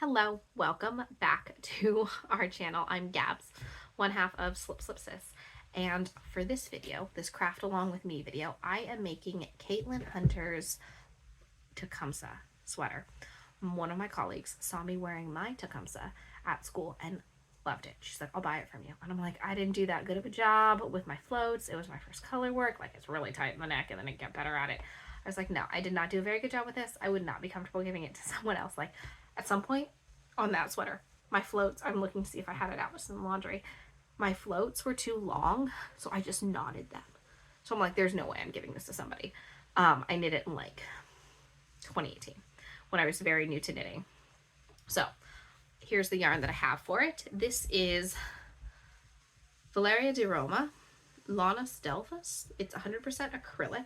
Hello, welcome back to our channel. I'm Gabs, one half of Slip Slip Sis. And for this video, this craft along with me video, I am making Caitlin Hunter's Tecumseh sweater. One of my colleagues saw me wearing my Tecumseh at school and loved it. She's like, I'll buy it from you. And I'm like, I didn't do that good of a job with my floats. It was my first color work. Like, it's really tight in the neck and then I get better at it. I was like, no, I did not do a very good job with this. I would not be comfortable giving it to someone else. Like, at some point on that sweater, my floats, I'm looking to see if I had it out with some laundry. My floats were too long, so I just knotted them. So I'm like, there's no way I'm giving this to somebody. I knit it in like 2018 when I was very new to knitting. So here's the yarn that I have for it. This is Valeria de Roma, Lana Stelvus. It's 100% acrylic.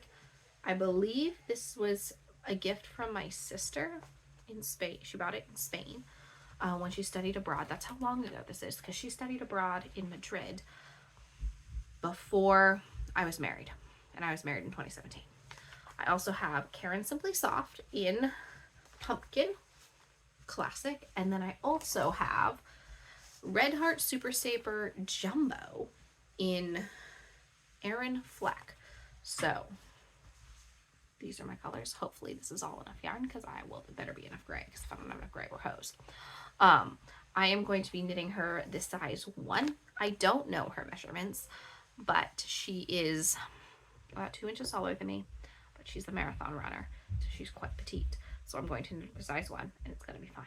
I believe this was a gift from my sister in Spain. She bought it in Spain when she studied abroad. That's how long ago this is, because she studied abroad in Madrid before I was married, and I was married in 2017. I also have Karen Simply Soft in Pumpkin Classic, and then I also have Red Heart Super Saper Jumbo in Erin Fleck. So these are my colors. Hopefully this is all enough yarn, because it better be enough gray, because if I don't have enough gray, we're hosed. I am going to be knitting her this size 1. I don't know her measurements, but she is about 2 inches taller than me, but she's a marathon runner, so she's quite petite. So I'm going to knit her size 1, and it's going to be fine,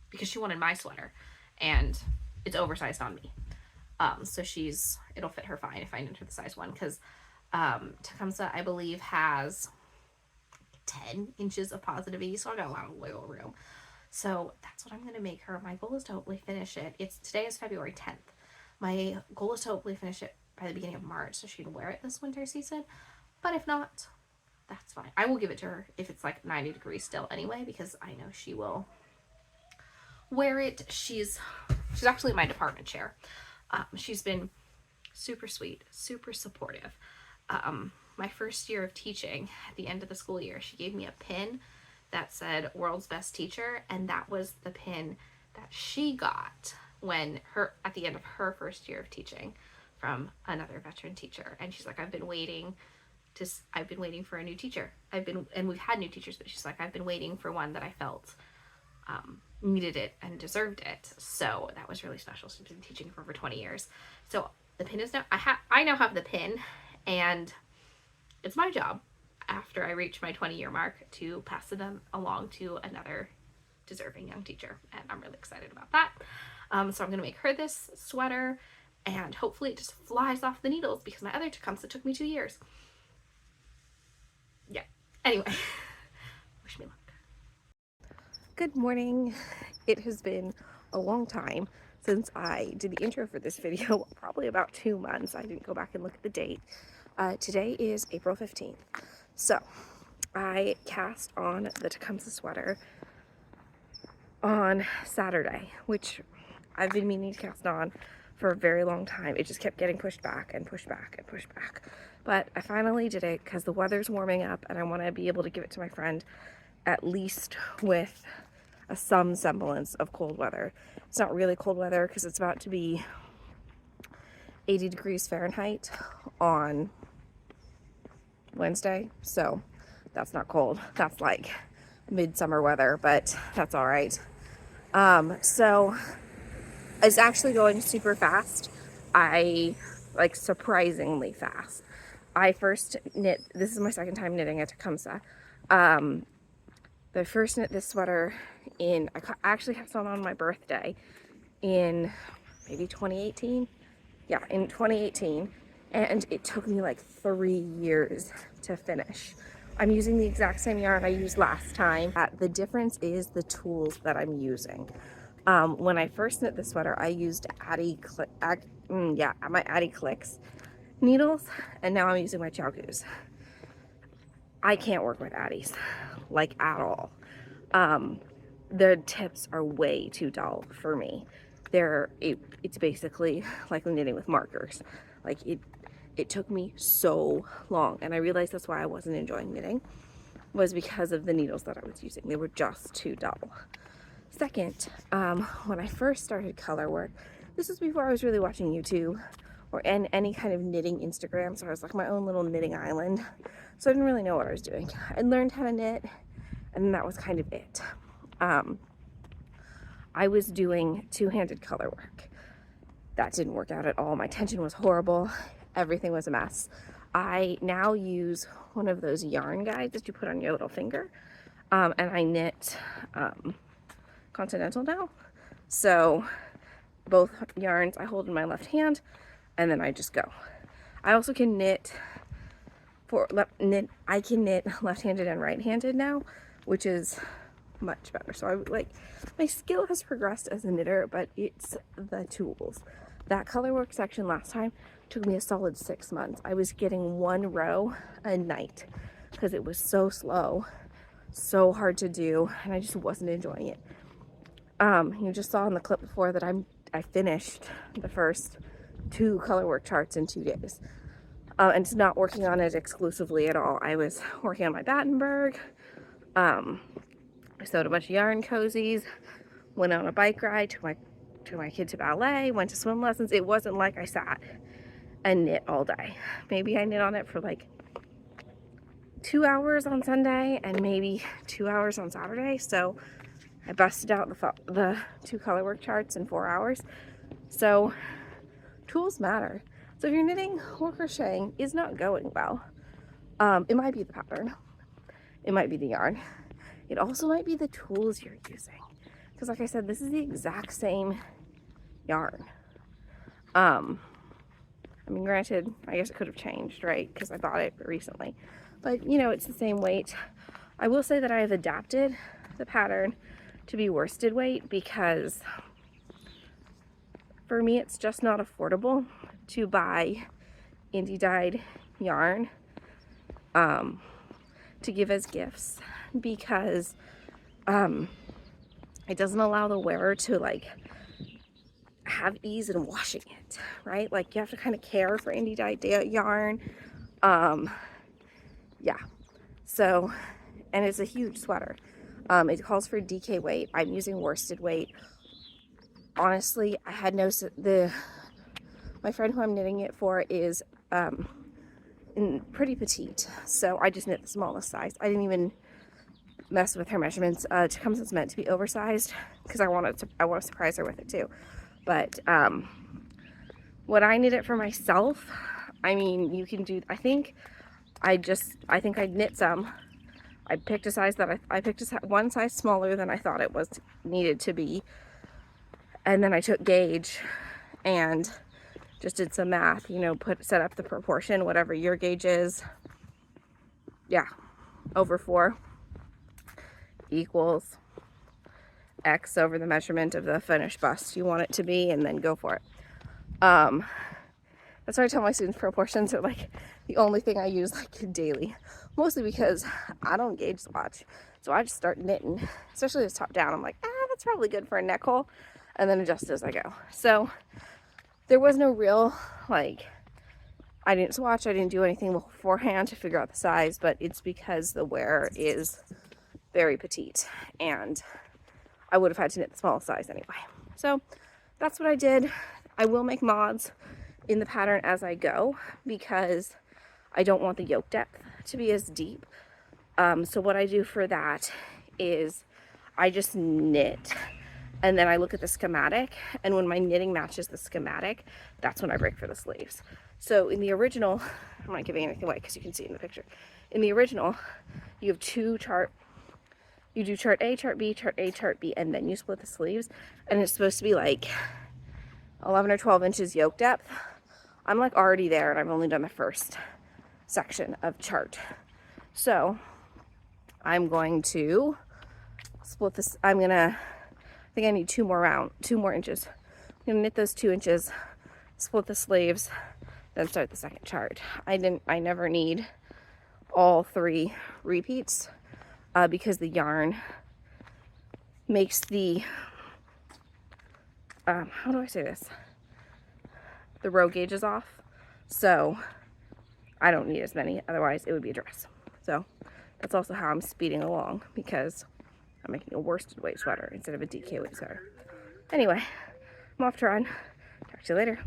because she wanted my sweater, and it's oversized on me. So it'll fit her fine if I knit her the size 1, because Tecumseh, I believe, has 10 inches of positive E, so I got a lot of wiggle room. So that's what I'm going to make her. My goal is to hopefully finish it. Today is February 10th. My goal is to hopefully finish it by the beginning of March, so she can wear it this winter season. But if not, that's fine. I will give it to her if it's like 90 degrees still anyway, because I know she will wear it. She's actually my department chair. She's been super sweet, super supportive. My first year of teaching, at the end of the school year, she gave me a pin that said World's Best Teacher, and that was the pin that she got at the end of her first year of teaching from another veteran teacher. And she's like, I've been waiting for a new teacher. And we've had new teachers, but she's like, I've been waiting for one that I felt needed it and deserved it. So that was really special. She's been teaching for over 20 years. So the pin is now, I now have the pin, and it's my job after I reach my 20-year mark to pass them along to another deserving young teacher, and I'm really excited about that. So I'm gonna make her this sweater, and hopefully it just flies off the needles, because my other Tecumseh took me 2 years. Yeah, anyway, wish me luck. Good morning. It has been a long time since I did the intro for this video, probably about 2 months. I didn't go back and look at the date. Today is April 15th. So I cast on the Tecumseh sweater on Saturday, which I've been meaning to cast on for a very long time. It just kept getting pushed back and pushed back and pushed back. But I finally did it because the weather's warming up, and I want to be able to give it to my friend at least with some semblance of cold weather. It's not really cold weather because it's about to be 80 degrees Fahrenheit on Wednesday, so that's not cold. That's like midsummer weather, but that's all right. So it's actually going super fast. Surprisingly fast. I first knit, this is my second time knitting a Tecumseh. The first knit this sweater I actually cast on my birthday in maybe 2018. Yeah, in 2018. And it took me like 3 years to finish. I'm using the exact same yarn I used last time. The difference is the tools that I'm using. When I first knit the sweater, I used my Addy Clicks needles, and now I'm using my Chowgoos. I can't work with Addies, like, at all. The tips are way too dull for me. It's basically like knitting with markers. Like, it took me so long, and I realized that's why I wasn't enjoying knitting, was because of the needles that I was using. They were just too dull. Second, when I first started color work, this was before I was really watching YouTube or any kind of knitting Instagram, so I was like my own little knitting island. So I didn't really know what I was doing. I learned how to knit, and that was kind of it. I was doing two-handed color work. That didn't work out at all. My tension was horrible. Everything was a mess. I now use one of those yarn guides that you put on your little finger, and I knit Continental now. So both yarns I hold in my left hand, and then I just go. I also can knit I can knit left-handed and right-handed now, which is much better. So I like, my skill has progressed as a knitter, but it's the tools. That color work section last time took me a solid 6 months. I was getting 1 row a night because it was so slow, so hard to do, and I just wasn't enjoying it. You just saw in the clip before that I finished the first 2 color work charts in 2 days. And it's not working on it exclusively at all. I was working on my Battenberg. I sewed a bunch of yarn cozies, went on a bike ride, took my kid to ballet, went to swim lessons. It wasn't like I sat and knit all day. Maybe I knit on it for like 2 hours on Sunday and maybe 2 hours on Saturday. So I busted out the 2 color work charts in 4 hours. So tools matter. So if you're knitting or crocheting is not going well, it might be the pattern, it might be the yarn, it also might be the tools you're using. Because like I said, this is the exact same yarn. I mean, granted, I guess it could have changed, right? Because I bought it recently, but you know, it's the same weight. I will say that I have adapted the pattern to be worsted weight because for me, it's just not affordable to buy indie dyed yarn to give as gifts, because it doesn't allow the wearer to like have ease in washing it, right? Like you have to kind of care for indie dyed yarn. Yeah, so, and it's a huge sweater. It calls for DK weight. I'm using worsted weight. Honestly, I had no, my friend who I'm knitting it for is pretty petite, so I just knit the smallest size. I didn't even mess with her measurements. Tecumseh's meant to be oversized because I want to surprise her with it too. But when I knit it for myself, I mean, you can do, I think I knit some. I picked a size that I picked one size smaller than I thought it was needed to be, and then I took gauge and just did some math, you know, set up the proportion, whatever your gauge is. Yeah, over 4 equals X over the measurement of the finished bust you want it to be, and then go for it. That's why I tell my students proportions are like the only thing I use like daily, mostly because I don't gauge swatch. So I just start knitting, especially this top down. I'm like, that's probably good for a neck hole, and then adjust as I go. So there was no real, like, I didn't swatch, I didn't do anything beforehand to figure out the size, but it's because the wearer is very petite, and I would have had to knit the smallest size anyway. So that's what I did. I will make mods in the pattern as I go because I don't want the yoke depth to be as deep. So what I do for that is I just knit, and then I look at the schematic, and when my knitting matches the schematic, that's when I break for the sleeves. So in the original, I'm not giving anything away because you can see it in the picture. In the original, you have 2 charts. You do chart A, chart B, chart A, chart B, and then you split the sleeves, and it's supposed to be like 11 or 12 inches yoke depth. I'm like already there, and I've only done the first section of chart. So I'm going to split this. I think I need 2 more inches. I'm gonna knit those 2 inches, split the sleeves, then start the second chart. I never need all 3 repeats because the yarn makes the, how do I say this? The row gauges off. So I don't need as many, otherwise it would be a dress. So that's also how I'm speeding along, because I'm making a worsted weight sweater instead of a DK weight sweater. Anyway, I'm off to run. Talk to you later.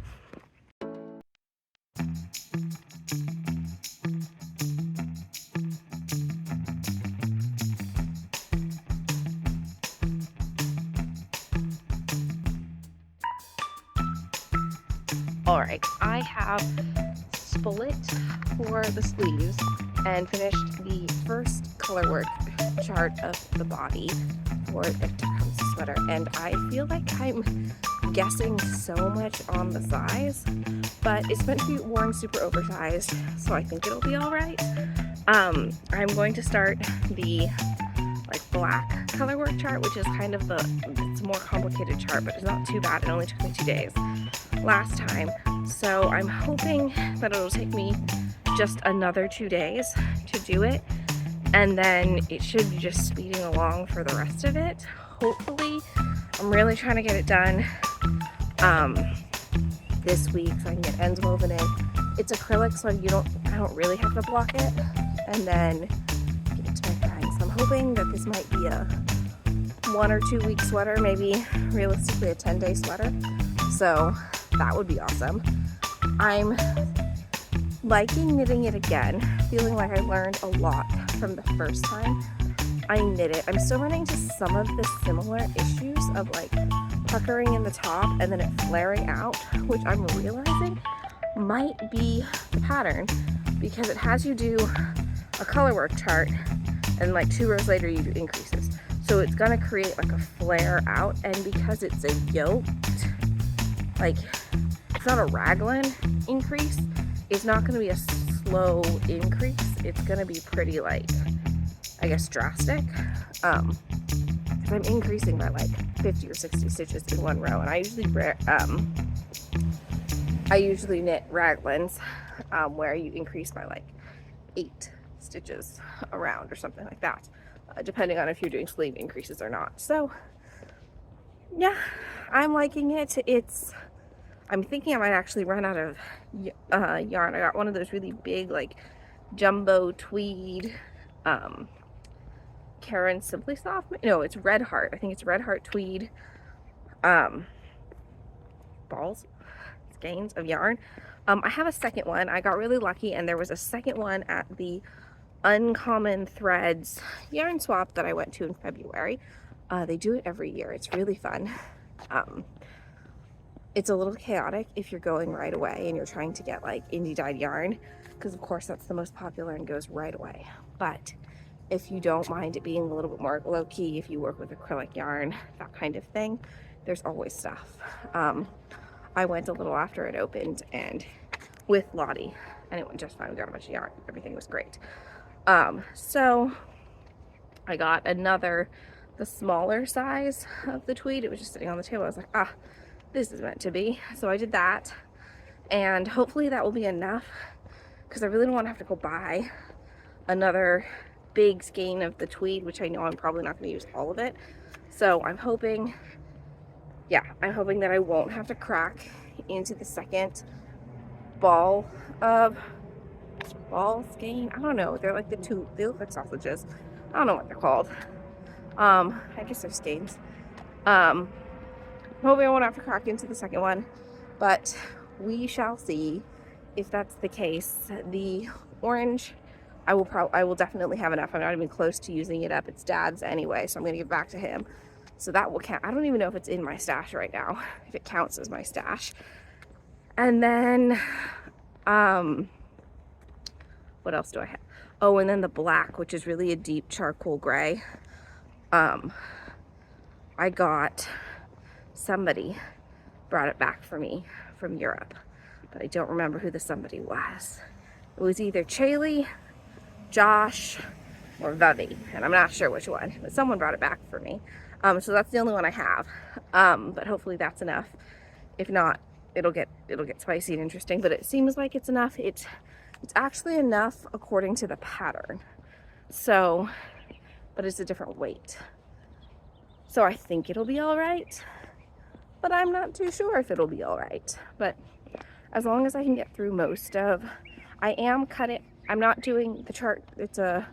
Alright, I have split for the sleeves and finished the first color work chart of the body for the Cozies sweater, and I feel like I'm guessing so much on the size, but it's meant to be worn super oversized, so I think it'll be alright. I'm going to start the like black color work chart, which is kind of it's a more complicated chart, but it's not too bad. It only took me 2 days last time, so I'm hoping that it'll take me just another 2 days to do it, and then it should be just speeding along for the rest of it. Hopefully, I'm really trying to get it done this week so I can get ends woven in. It's acrylic, so I don't really have to block it, and then get it to my drying. So I'm hoping that this might be a 1 or 2 week sweater, maybe realistically a 10-day sweater. So that would be awesome. I'm liking knitting it again, feeling like I learned a lot from the first time I knit it. I'm still running into some of the similar issues of like puckering in the top and then it flaring out, which I'm realizing might be the pattern, because it has you do a color work chart and like 2 rows later you do increases. So it's gonna create like a flare out, and because it's a yoked, like it's not a raglan increase, it's not gonna be a slow increase. It's gonna be pretty like, I guess, drastic. I'm increasing by like 50 or 60 stitches in 1 row, and I usually knit raglans where you increase by like 8 stitches around or something like that, depending on if you're doing sleeve increases or not. So yeah, I'm liking it. I'm thinking I might actually run out of yarn. I got one of those really big like jumbo tweed Karen Simply Soft, no, it's Red Heart, I think it's Red Heart tweed skeins of yarn. I have a second one. I got really lucky and there was a second one at the Uncommon Threads yarn swap that I went to in February. They do it every year. It's really fun. It's a little chaotic if you're going right away and you're trying to get like indie dyed yarn, because of course that's the most popular and goes right away. But if you don't mind it being a little bit more low-key, if you work with acrylic yarn, that kind of thing, there's always stuff. I went a little after it opened and with Lottie, and it went just fine. We got a bunch of yarn. Everything was great. So I got the smaller size of the tweed. It was just sitting on the table. I was like, this is meant to be. So I did that, and hopefully that will be enough, because I really don't want to have to go buy another big skein of the tweed, which I know I'm probably not going to use all of it. So I'm hoping that I won't have to crack into the second ball skein. I don't know. They're like they look like sausages. I don't know what they're called. I guess they're skeins. Hoping I won't have to crack into the second one, but we shall see if that's the case. The orange, I will definitely have enough. I'm not even close to using it up. It's Dad's anyway, so I'm gonna give it back to him. So that will count. I don't even know if it's in my stash right now, if it counts as my stash. And then, what else do I have? Oh, and then the black, which is really a deep charcoal gray. I got, somebody brought it back for me from Europe, but I don't remember who the somebody was. It was either Chaley, Josh, or Vevy, and I'm not sure which one, but someone brought it back for me. So that's the only one I have, but hopefully that's enough. If not, it'll get spicy and interesting, but it seems like it's enough. It's actually enough according to the pattern, so, but it's a different weight. So I think it'll be all right, but I'm not too sure if it'll be all right. But as long as I can get through most of, I'm not doing the chart. There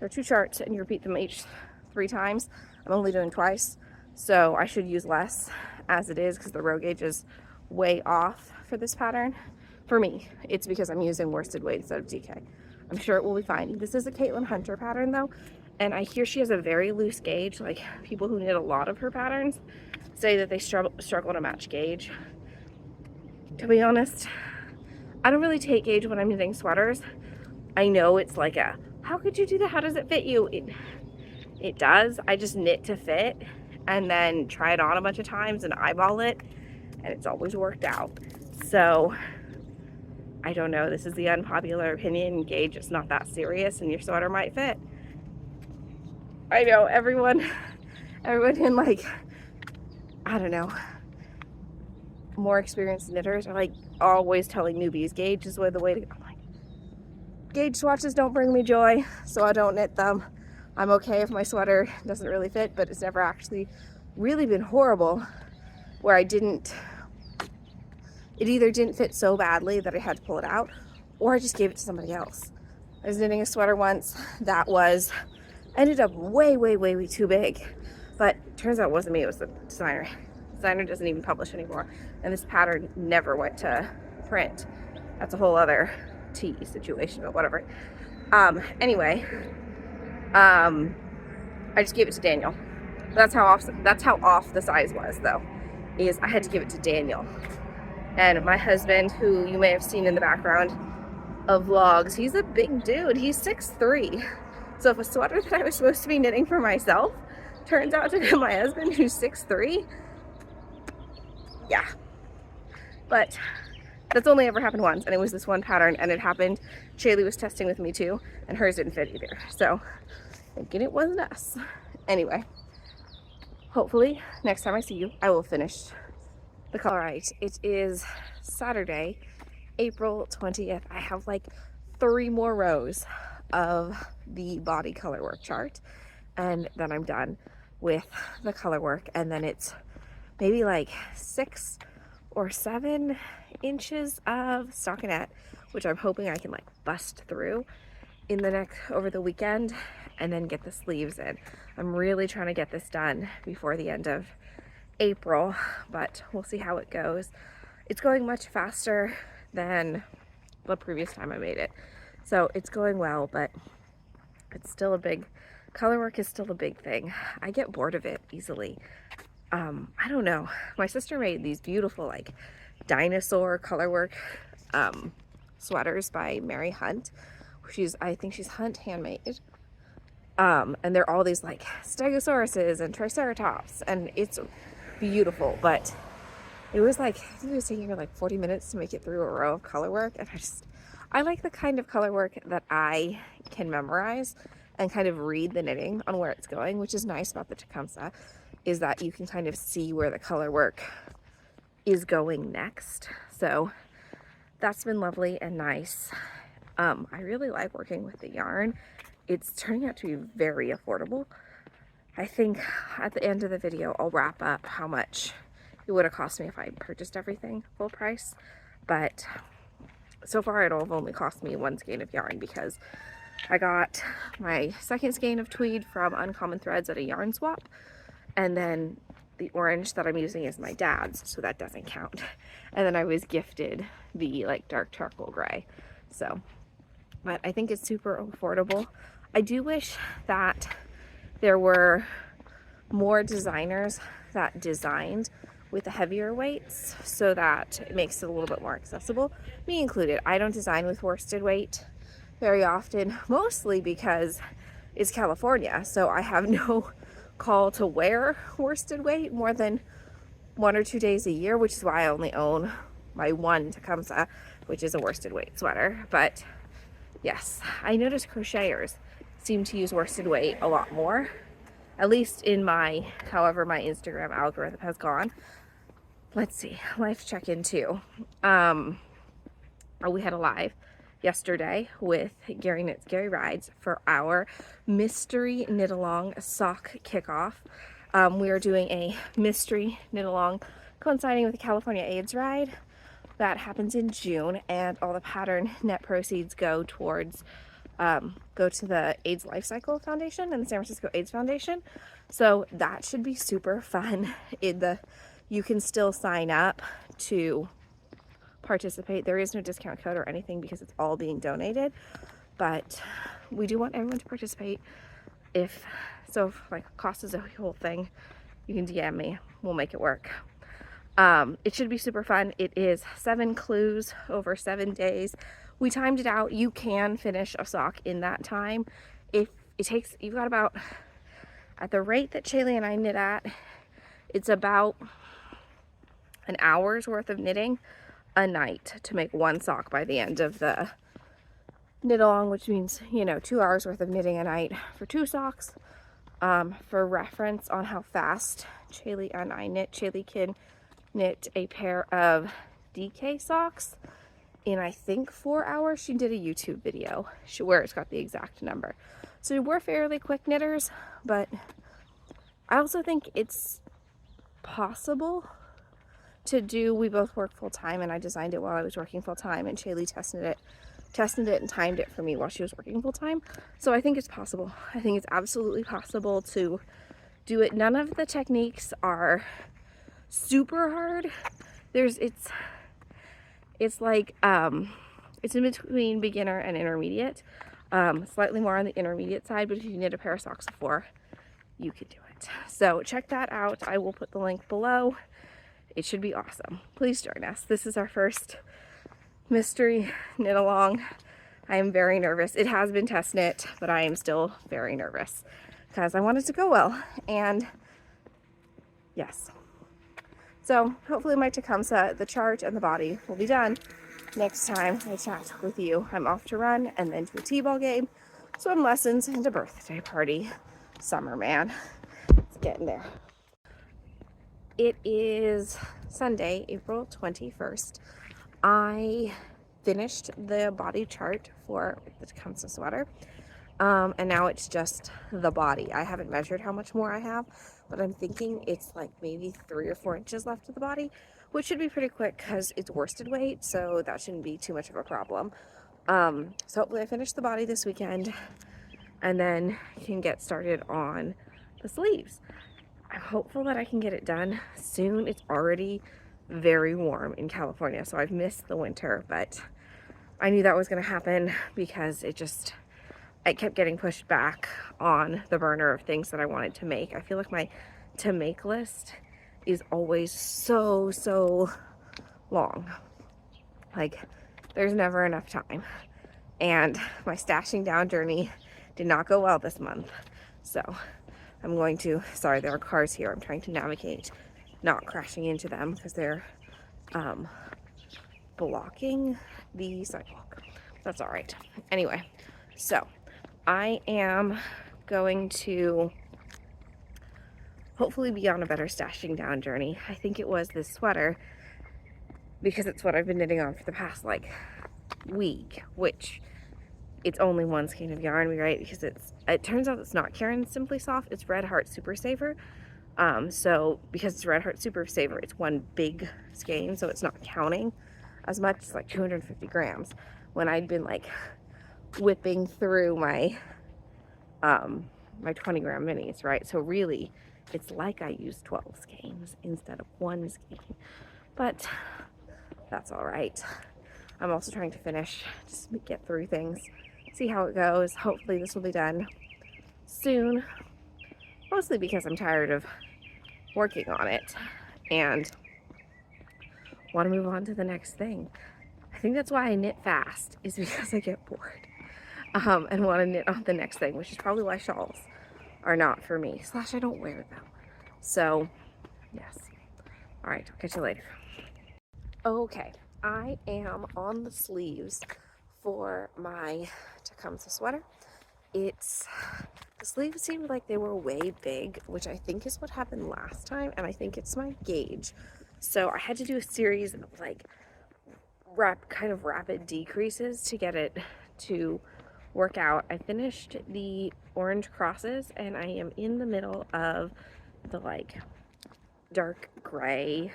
are 2 charts and you repeat them each 3 times. I'm only doing twice, so I should use less as it is because the row gauge is way off for this pattern. For me, it's because I'm using worsted weight instead of DK. I'm sure it will be fine. This is a Caitlin Hunter pattern though, and I hear she has a very loose gauge. Like, people who knit a lot of her patterns say that they struggle to match gauge. To be honest, I don't really take gauge when I'm knitting sweaters. I know it's like a, how could you do that? How does it fit you? It does. I just knit to fit and then try it on a bunch of times and eyeball it, and it's always worked out. So I don't know. This is the unpopular opinion. Gauge is not that serious and your sweater might fit. I know everyone in, like, I don't know, more experienced knitters are like always telling newbies gauge is the way to go. I'm like, gauge swatches don't bring me joy, so I don't knit them. I'm okay if my sweater doesn't really fit, but it's never actually really been horrible where it either didn't fit so badly that I had to pull it out, or I just gave it to somebody else. I was knitting a sweater once that ended up way too big, but turns out it wasn't me, it was the designer. The designer doesn't even publish anymore, and this pattern never went to print. That's a whole other tea situation, but whatever. Anyway, I just gave it to Daniel. That's how off the size was, though, is I had to give it to Daniel. And my husband, who you may have seen in the background of vlogs, he's a big dude. He's 6'3". So if a sweater that I was supposed to be knitting for myself turns out to be my husband, who's 6'3", yeah. But that's only ever happened once, and it was this one pattern, and it happened. Shaylee was testing with me too, and hers didn't fit either. So thinking it wasn't us. Anyway, hopefully next time I see you, I will finish the color. All right, it is Saturday, April 20th. I have like 3 more rows of the body color work chart, and then I'm done with the color work, and then it's maybe like 6 or 7 inches of stockinette, which I'm hoping I can like bust through over the weekend and then get the sleeves in. I'm really trying to get this done before the end of April, but we'll see how it goes. It's going much faster than the previous time I made it, so it's going well, but it's still color work is still a big thing. I get bored of it easily. I don't know. My sister made these beautiful like dinosaur color work sweaters by Mary Hunt. I think she's Hunt Handmade. And they're all these like stegosauruses and triceratops, and it's beautiful, but it was like, I think it was taking her like 40 minutes to make it through a row of color work, and I like the kind of color work that I can memorize and kind of read the knitting on where it's going, which is nice about the Tecumseh, is that you can kind of see where the color work is going next. So that's been lovely and nice. I really like working with the yarn. It's turning out to be very affordable. I think at the end of the video I'll wrap up how much it would have cost me if I purchased everything full price, but so far it'll have only cost me 1 skein of yarn because I got my 2nd skein of tweed from Uncommon Threads at a yarn swap, and then the orange that I'm using is my dad's, so that doesn't count. And then I was gifted the like dark charcoal gray. So, but I think it's super affordable. I do wish that there were more designers that designed with the heavier weights so that it makes it a little bit more accessible, me included. I don't design with worsted weight very often, mostly because it's California, so I have no call to wear worsted weight more than 1 or 2 days a year, which is why I only own my one Tecumseh, which is a worsted weight sweater. But yes, I noticed crocheters seem to use worsted weight a lot more, at least in however my Instagram algorithm has gone. Let's see, life check-in too. We had a live yesterday with Gary Knits, Gary Rides for our mystery knit along sock kickoff. We are doing a mystery knit along coinciding with the California AIDS ride that happens in June, and all the pattern net proceeds go towards go to the AIDS Life Cycle Foundation and the San Francisco AIDS Foundation. So that should be super fun. You can still sign up to participate. There is no discount code or anything because it's all being donated, but we do want everyone to participate. If like cost is a whole thing, you can DM me, we'll make it work. It should be super fun. It is 7 clues over 7 days. We timed it out. You can finish a sock in that time. If it takes, you've got about, at the rate that Shaylee and I knit at, it's about an hour's worth of knitting a night to make one sock by the end of the knit along, which means, you know, 2 hours worth of knitting a night for 2 socks. For reference on how fast Shaylee and I knit, Shaylee can knit a pair of DK socks in, I think, 4 hours. She did a YouTube video where it's got the exact number. So we're fairly quick knitters, but I also think it's possible to do. We both work full-time, and I designed it while I was working full-time, and Shaylee tested it and timed it for me while she was working full-time. So I think it's possible. I think it's absolutely possible to do it. None of the techniques are super hard. It's like it's in between beginner and intermediate, slightly more on the intermediate side, but if you knit a pair of socks before, you could do it. So check that out. I will put the link below. It should be awesome. Please join us. This is our first mystery knit along. I am very nervous. It has been test knit, but I am still very nervous because I want it to go well. And yes. So hopefully my Tecumseh, the chart and the body will be done next time I chat with you. I'm off to run and then to a t-ball game, swim lessons, and a birthday party. Summer, man. It's getting there. It is Sunday, April 21st. I finished the body chart for the Tecumseh sweater. And now it's just the body. I haven't measured how much more I have, but I'm thinking it's like maybe 3 or 4 inches left of the body, which should be pretty quick because it's worsted weight, so that shouldn't be too much of a problem. So hopefully I finish the body this weekend and then can get started on the sleeves. I'm hopeful that I can get it done soon. It's already very warm in California, so I've missed the winter, but I knew that was going to happen because it kept getting pushed back on the burner of things that I wanted to make. I feel like my to make list is always so long. Like, there's never enough time. And my stashing down journey did not go well this month. So I'm going to, sorry, there are cars here. I'm trying to navigate not crashing into them because they're blocking the sidewalk. That's all right. Anyway, so I am going to hopefully be on a better stashing down journey. I think it was this sweater because it's what I've been knitting on for the past like week, which it's only one skein of yarn, right? Because it turns out it's not Karen Simply Soft, it's Red Heart Super Saver. So because it's Red Heart Super Saver, it's one big skein, so it's not counting as much. It's like 250 grams when I'd been like whipping through my my 20 gram minis, right? So really it's like I used 12 skeins instead of one skein, but that's all right. I'm also trying to finish, just get through things, see how it goes. Hopefully this will be done soon, mostly because I'm tired of working on it and want to move on to the next thing. I think that's why I knit fast, is because I get bored and want to knit on the next thing, which is probably why shawls are not for me, / I don't wear them. So yes, all right, I'll catch you later. Okay, I am on the sleeves for my Tecumseh sweater. The sleeves seemed like they were way big, which I think is what happened last time, and I think it's my gauge. So I had to do a series of like kind of rapid decreases to get it to work out. I finished the orange crosses and I am in the middle of the like dark gray,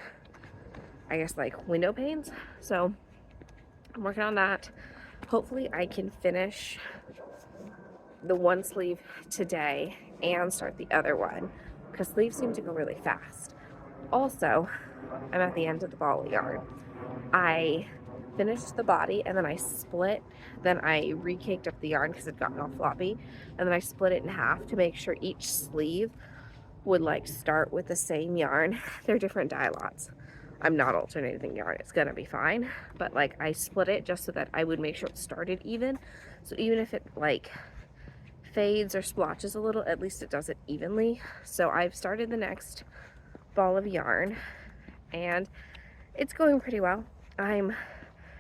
I guess, like window panes. So I'm working on that. Hopefully I can finish the one sleeve today and start the other one because sleeves seem to go really fast. Also, I'm at the end of the ball of yarn. I finished the body and then I split, then I recaked up the yarn because it had gotten all floppy, and then I split it in half to make sure each sleeve would like start with the same yarn. They're different dye lots. I'm not alternating yarn, it's gonna be fine, but like I split it just so that I would make sure it started even, so even if it like fades or splotches a little, at least it does it evenly. So I've started the next ball of yarn and it's going pretty well. I'm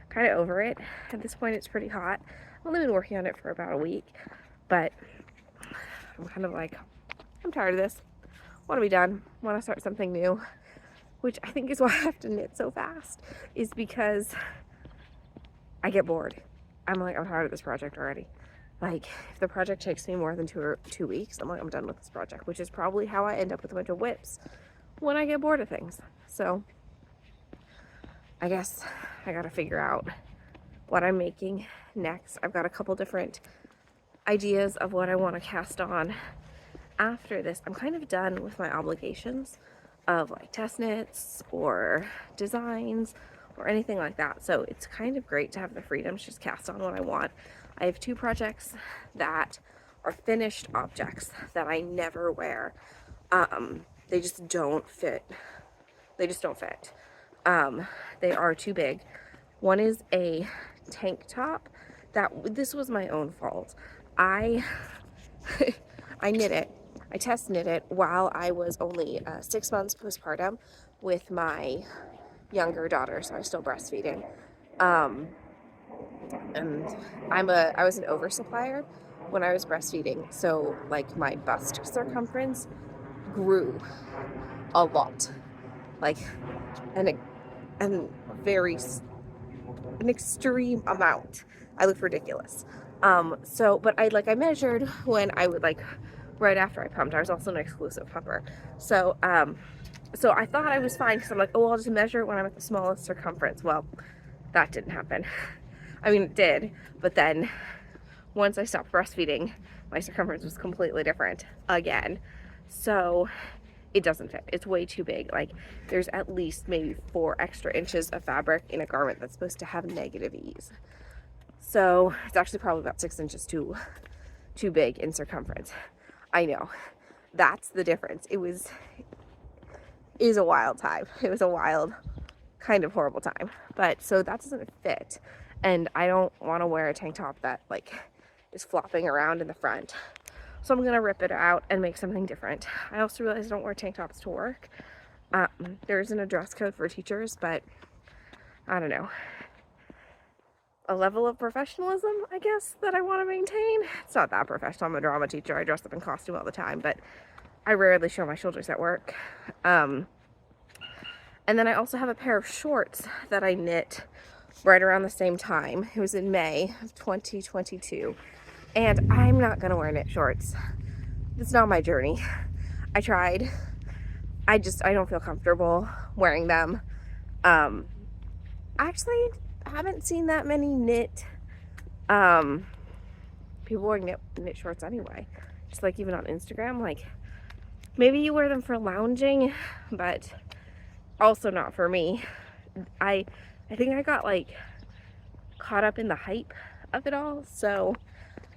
kind of over it. At this point, it's pretty hot. I've only been working on it for about a week, but I'm kind of like, I'm tired of this. Want to be done. Want to start something new, which I think is why I have to knit so fast, is because I get bored. I'm like, I'm tired of this project already. Like, if the project takes me more than 2 weeks, I'm like, I'm done with this project, which is probably how I end up with a bunch of whips when I get bored of things. So I guess I gotta figure out what I'm making next. I've got a couple different ideas of what I want to cast on after this. I'm kind of done with my obligations of like test knits or designs or anything like that. So it's kind of great to have the freedom to just cast on what I want. I have 2 projects that are finished objects that I never wear. They just don't fit. They just don't fit. They are too big. One is a tank top this was my own fault. I knit it. I test knit it while I was only 6 months postpartum with my younger daughter, so I was still breastfeeding. And I was an oversupplier when I was breastfeeding, so like my bust circumference grew a lot, like an extreme amount. I looked ridiculous. But I measured when I would right after I pumped. I was also an exclusive pumper. So I thought I was fine because I'm like, oh, I'll just measure it when I'm at the smallest circumference. Well, that didn't happen. I mean, it did, but then once I stopped breastfeeding, my circumference was completely different again. So it doesn't fit. It's way too big. Like, there's at least maybe 4 extra inches of fabric in a garment that's supposed to have negative ease. So it's actually probably about 6 inches too big in circumference. I know. That's the difference. It was a wild time. It was a wild, kind of horrible time. But so that doesn't fit. And I don't want to wear a tank top that is flopping around in the front. So I'm gonna rip it out and make something different. I also realized I don't wear tank tops to work. There isn't a dress code for teachers, but I don't know. A level of professionalism, I guess, that I want to maintain. It's not that professional. I'm a drama teacher. I dress up in costume all the time, but I rarely show my shoulders at work. And then I also have a pair of shorts that I knit right around the same time. It was in May of 2022. And I'm not gonna wear knit shorts. It's not my journey. I tried. I don't feel comfortable wearing them. Actually, I haven't seen that many knit people wearing knit shorts anyway. Just even on Instagram, maybe you wear them for lounging, but also not for me. I think I got caught up in the hype of it all, so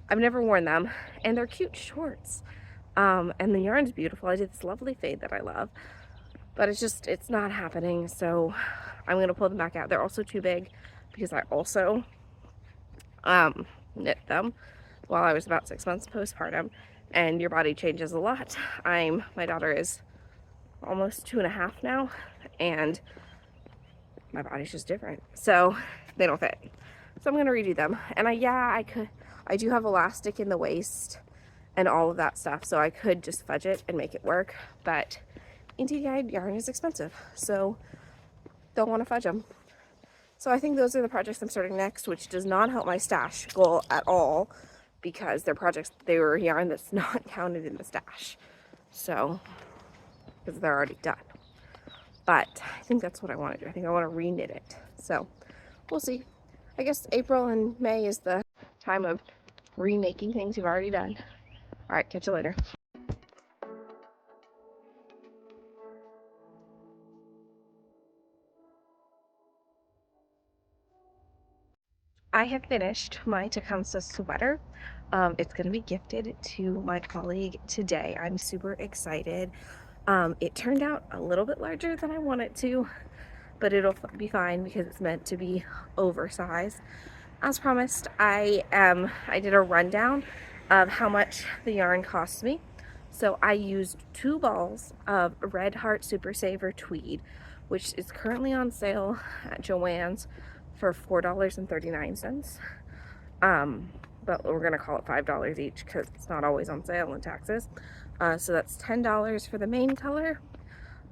I've never worn them, and they're cute shorts. And the yarn's beautiful. I did this lovely fade that I love, but it's not happening, so I'm gonna pull them back out. They're also too big because I also knit them while I was about 6 months postpartum, and your body changes a lot. My daughter is almost 2.5 now, and my body's just different, so they don't fit. So I'm gonna redo them, and I do have elastic in the waist and all of that stuff, so I could just fudge it and make it work, but indie dyed yarn is expensive, so don't want to fudge them. So I think those are the projects I'm starting next, which does not help my stash goal at all, because they were yarn that's not counted in the stash, so because they're already done. But I think that's what I want to do. I think I want to re-knit it, so we'll see. I guess April and May is the time of remaking things you've already done. All right, catch you later. I have finished my Tecumseh sweater. It's going to be gifted to my colleague today. I'm super excited. It turned out a little bit larger than I want it to, but it'll be fine because it's meant to be oversized. As promised, I did a rundown of how much the yarn cost me. So I used 2 balls of Red Heart Super Saver tweed, which is currently on sale at Joann's for $4.39. But we're gonna call it $5 each because it's not always on sale in taxes. So that's $10 for the main color.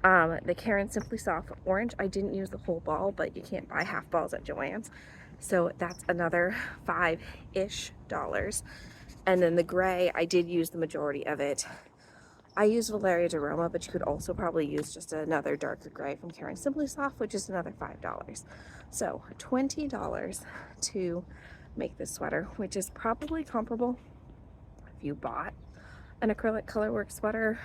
The Karen Simply Soft Orange, I didn't use the whole ball, but you can't buy half balls at Joann's. So that's another $5-ish. And then the gray, I did use the majority of it. I used Valeria Aroma, but you could also probably use just another darker gray from Karen Simply Soft, which is another $5. So $20 to make this sweater, which is probably comparable if you bought an acrylic colorwork sweater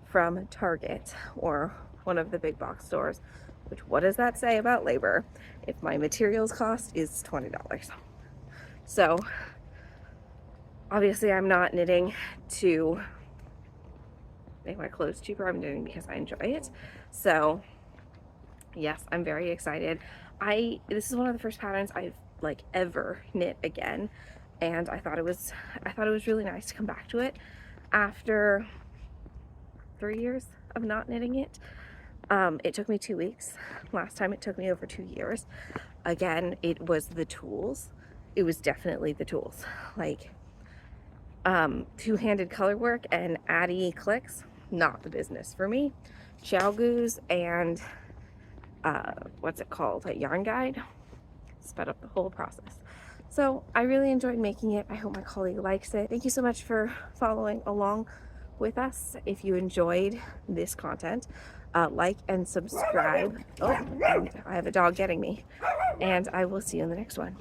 from Target or one of the big box stores, which what does that say about labor if my materials cost is $20? So obviously I'm not knitting to make my clothes cheaper. I'm knitting because I enjoy it. So yes, I'm very excited. This is one of the first patterns I've like ever knit again, and I thought it was really nice to come back to it after 3 years of not knitting it. It took me 2 weeks. Last time it took me over 2 years. Again, it was the tools. It was definitely the tools. Like two-handed color work and Addy clicks, not the business for me. Xiaogu's and what's it called? A yarn guide sped up the whole process. So I really enjoyed making it. I hope my colleague likes it. Thank you so much for following along with us. If you enjoyed this content, like and subscribe. Oh, and I have a dog getting me. And I will see you in the next one.